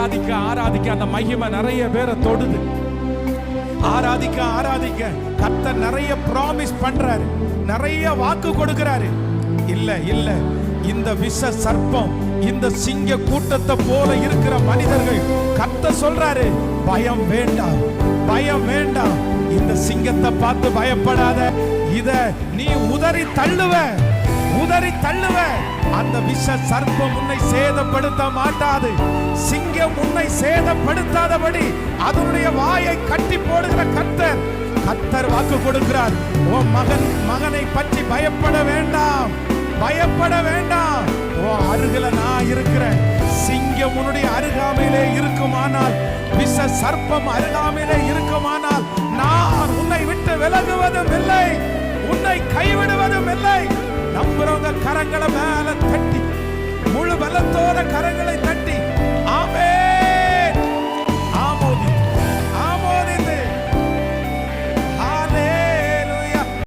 ஆராதிக்க ஆராதிக்க அந்த மகிமை நிறைய பேரை தொடுது. ஆராதிக்க ஆராதிக்க கர்த்தர் நிறைய ப்ராமிஸ் பண்றாரு, நிறைய வாக்கு கொடுக்கிறாரு. இல்ல இல்ல, இந்த விஷ சர்ப்பம், இந்த சிங்க கூட்டத்தை போல இருக்கிற மனிதர்கள் கர்த்தர் சொல்றாரு, பயம் வேண்டாம், பயம் வேண்டாம். இந்த சிங்கத்தை பார்த்து பயப்படாத, இத நீ உதறி தள்ளுவ, உதறி தள்ளுவ. அந்த விஷ சர்ப்பம் உன்னை சேதப்படுத்த மாட்டாது. சிங்கம் உன்னை சேதப்படுத்தாதபடி அதனுடைய வாயை கட்டி போடுகிற கர்த்தர், கர்த்தர் வாக்கு கொடுக்கிறார். உன் மகனை பற்றி பயப்பட வேண்டாம், பயப்பட வேண்டாம். உன் அருகில நான் இருக்கிறேன். சிங்கம் உன்னுடைய அருகாமையிலே இருக்குமானால், விஷ சர்ப்பம் அருகாமையிலே இருக்குமானால், நான் உன்னை விட்டு விலகுவதும் இல்லை, உன்னை கைவிடுவதும் இல்லை. நம்புறவங்க கரங்களை மேல தட்டி முழு பலத்தோட கரங்களை